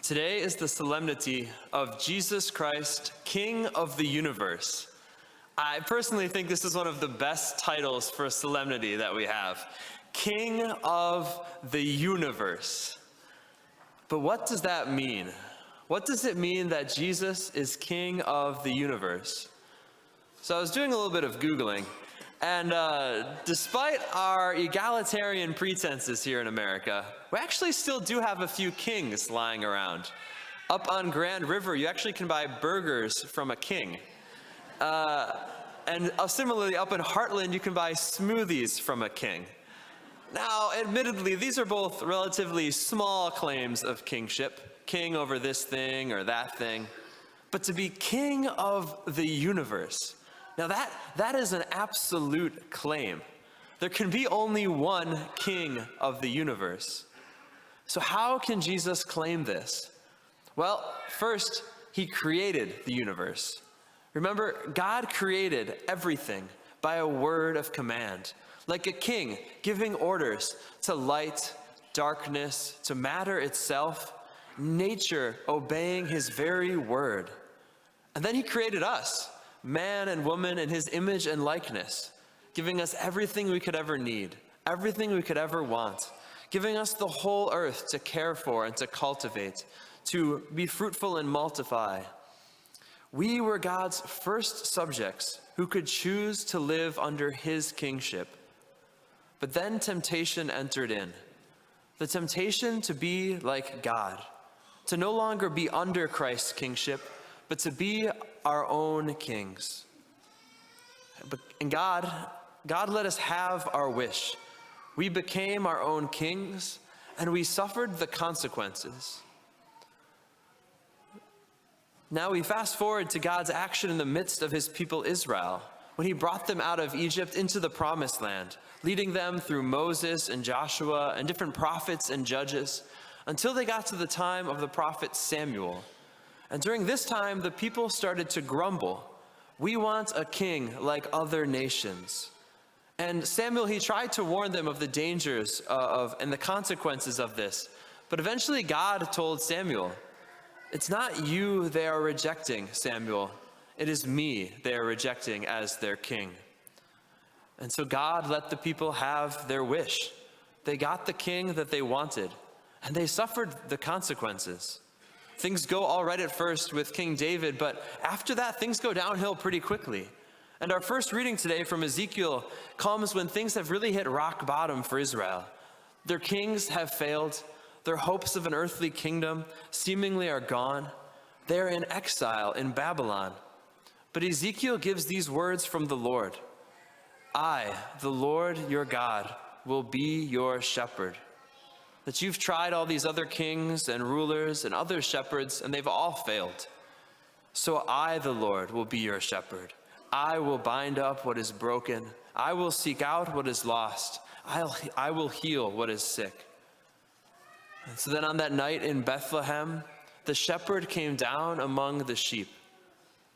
Today is the Solemnity of Jesus Christ, King of the Universe. I personally think this is one of the best titles for a solemnity that we have. King of the Universe. But what does that mean? What does it mean that Jesus is King of the Universe? So I was doing a little bit of Googling, and despite our egalitarian pretenses here in America, we actually still do have a few kings lying around. Up on Grand River, you actually can buy burgers from a king. And similarly, up in Heartland, you can buy smoothies from a king. Now, admittedly, these are both relatively small claims of kingship, king over this thing or that thing. But to be king of the universe, now that is an absolute claim. There can be only one king of the universe. So how can Jesus claim this? Well, first, he created the universe. Remember, God created everything by a word of command, like a king giving orders to light, darkness, to matter itself, nature obeying his very word. And then he created us, man and woman in his image and likeness, giving us everything we could ever need, everything we could ever want, giving us the whole earth to care for and to cultivate, to be fruitful and multiply. We were God's first subjects who could choose to live under his kingship. But then temptation entered in. The temptation to be like God, to no longer be under Christ's kingship, but to be our own kings. And God let us have our wish. We became our own kings, and we suffered the consequences. Now we fast forward to God's action in the midst of his people Israel, when he brought them out of Egypt into the promised land, leading them through Moses and Joshua and different prophets and judges, until they got to the time of the prophet Samuel. And during this time, the people started to grumble. We want a king like other nations. And Samuel, he tried to warn them of the dangers and the consequences of this. But eventually God told Samuel, "It's not you they are rejecting, Samuel. It is me they are rejecting as their king." And so God let the people have their wish. They got the king that they wanted, and they suffered the consequences. Things go all right at first with King David, but after that, things go downhill pretty quickly. And our first reading today from Ezekiel comes when things have really hit rock bottom for Israel. Their kings have failed. Their hopes of an earthly kingdom seemingly are gone. They are in exile in Babylon. But Ezekiel gives these words from the Lord. "I, the Lord your God, will be your shepherd." That you've tried all these other kings and rulers and other shepherds, and they've all failed. So I, the Lord, will be your shepherd. I will bind up what is broken. I will seek out what is lost. I will heal what is sick. And so then on that night in Bethlehem, the shepherd came down among the sheep.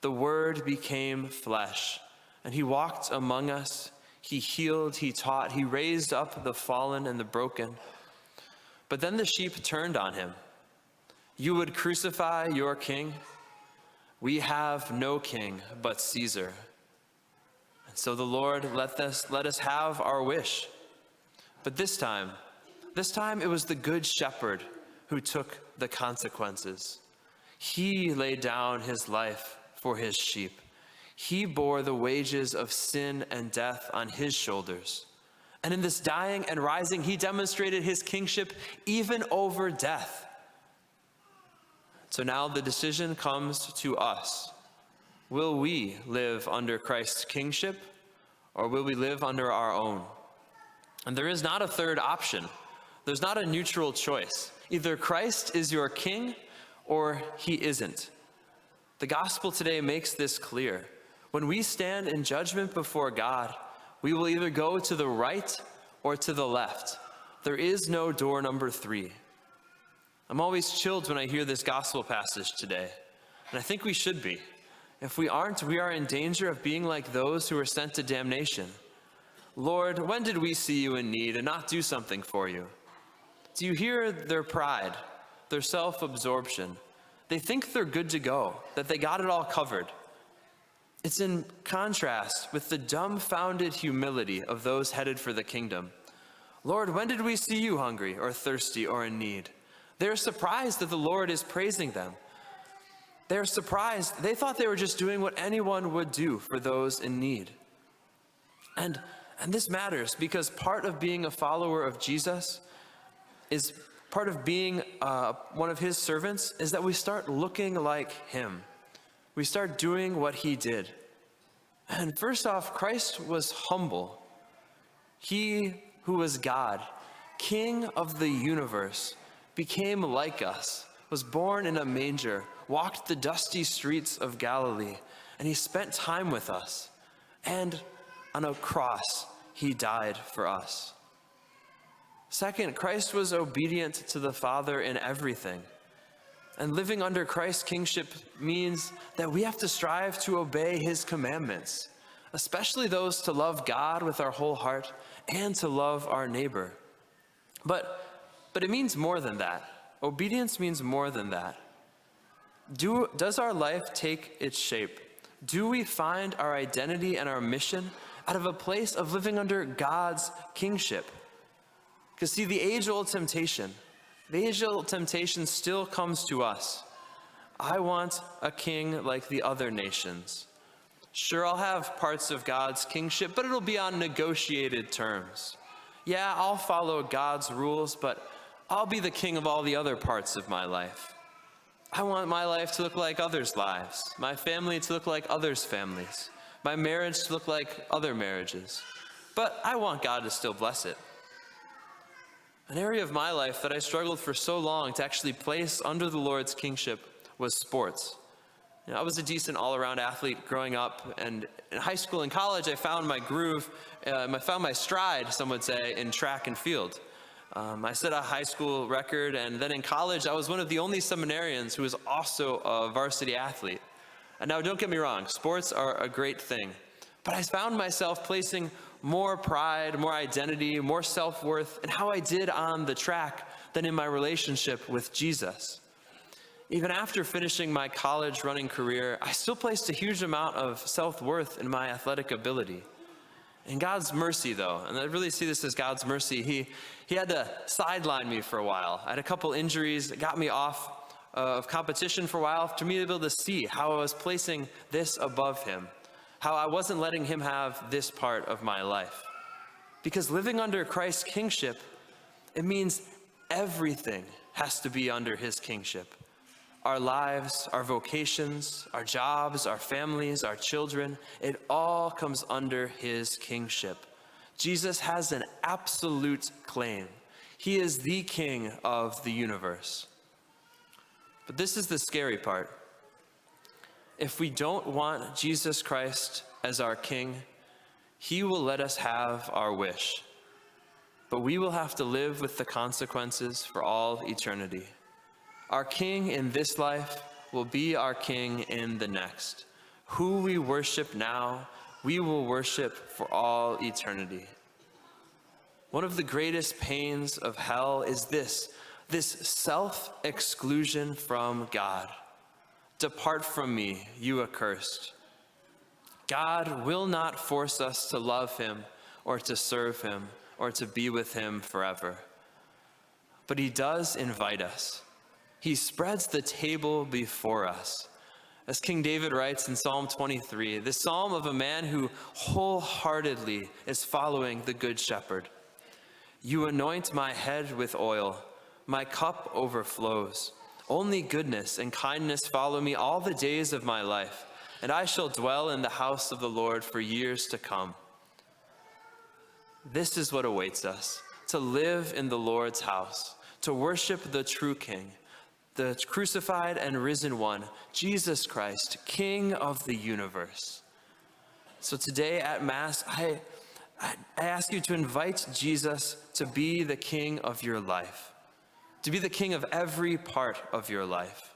The word became flesh, and he walked among us. He healed, he taught, he raised up the fallen and the broken. But then the sheep turned on him. "You would crucify your king? We have no king but Caesar." And so the Lord let us have our wish. But this time it was the good shepherd who took the consequences. He laid down his life for his sheep. He bore the wages of sin and death on his shoulders. And in this dying and rising, he demonstrated his kingship even over death. So now the decision comes to us. Will we live under Christ's kingship, or will we live under our own? And there is not a third option. There's not a neutral choice. Either Christ is your king, or he isn't. The gospel today makes this clear. When we stand in judgment before God, we will either go to the right or to the left. There is no door number 3. I'm always chilled when I hear this gospel passage today, and I think we should be. If we aren't, we are in danger of being like those who are sent to damnation. "Lord, when did we see you in need and not do something for you?" Do you hear their pride, their self-absorption. They think they're good to go, that they got it all covered. It's in contrast with the dumbfounded humility of those headed for the kingdom. Lord, when did we see you hungry or thirsty or in need? They're surprised that the Lord is praising them. They're surprised. They thought they were just doing what anyone would do for those in need. And this matters because part of being a follower of Jesus is part of being one of his servants is that we start looking like him. We start doing what he did. And first off, Christ was humble. He who was God, King of the universe, became like us, was born in a manger, walked the dusty streets of Galilee, and he spent time with us. And on a cross, he died for us. Second, Christ was obedient to the Father in everything. And living under Christ's kingship means that we have to strive to obey his commandments, especially those to love God with our whole heart and to love our neighbor. But it means more than that. Obedience means more than that. Does our life take its shape? Do we find our identity and our mission out of a place of living under God's kingship? Because see, the age-old temptation still comes to us. I want a king like the other nations. Sure, I'll have parts of God's kingship, but it'll be on negotiated terms. Yeah, I'll follow God's rules, but I'll be the king of all the other parts of my life. I want my life to look like others' lives, my family to look like others' families, my marriage to look like other marriages. But I want God to still bless it. An area of my life that I struggled for so long to actually place under the Lord's kingship was sports. I was a decent all-around athlete growing up, and in high school and college, I found my groove, I found my stride, some would say, in track and field. I set a high school record, and then in college, I was one of the only seminarians who was also a varsity athlete. And now, don't get me wrong, sports are a great thing, but I found myself placing more pride, more identity, more self-worth in how I did on the track than in my relationship with Jesus. Even after finishing my college running career, I still placed a huge amount of self-worth in my athletic ability. In God's mercy, though, and I really see this as God's mercy, he had to sideline me for a while. I had a couple injuries that got me off of competition for a while for me to be able to see how I was placing this above him, how I wasn't letting him have this part of my life. Because living under Christ's kingship, it means everything has to be under his kingship. Our lives, our vocations, our jobs, our families, our children, it all comes under his kingship. Jesus has an absolute claim. He is the king of the universe. But this is the scary part. If we don't want Jesus Christ as our king, he will let us have our wish. But we will have to live with the consequences for all eternity. Our king in this life will be our king in the next. Who we worship now, we will worship for all eternity. One of the greatest pains of hell is this self-exclusion from God. Depart from me, you accursed. God will not force us to love him or to serve him or to be with him forever. But he does invite us. He spreads the table before us. As King David writes in Psalm 23, the psalm of a man who wholeheartedly is following the Good Shepherd. You anoint my head with oil, my cup overflows. Only goodness and kindness follow me all the days of my life, and I shall dwell in the house of the Lord for years to come. This is what awaits us, to live in the Lord's house, to worship the true King, the crucified and risen one, Jesus Christ, King of the universe. So today at Mass, I ask you to invite Jesus to be the King of your life, to be the King of every part of your life.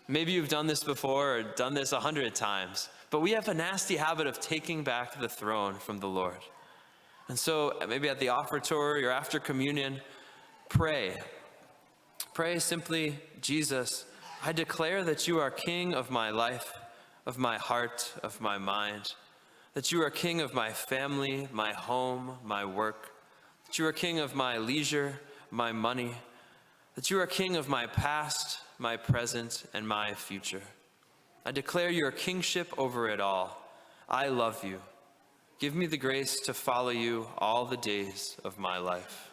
Maybe you've done this before or done this 100 times, but we have a nasty habit of taking back the throne from the Lord. And so maybe at the offertory or after communion, pray Pray simply, Jesus, I declare that you are King of my life, of my heart, of my mind, that you are King of my family, my home, my work, that you are King of my leisure, my money, that you are King of my past, my present, and my future. I declare your kingship over it all. I love you. Give me the grace to follow you all the days of my life.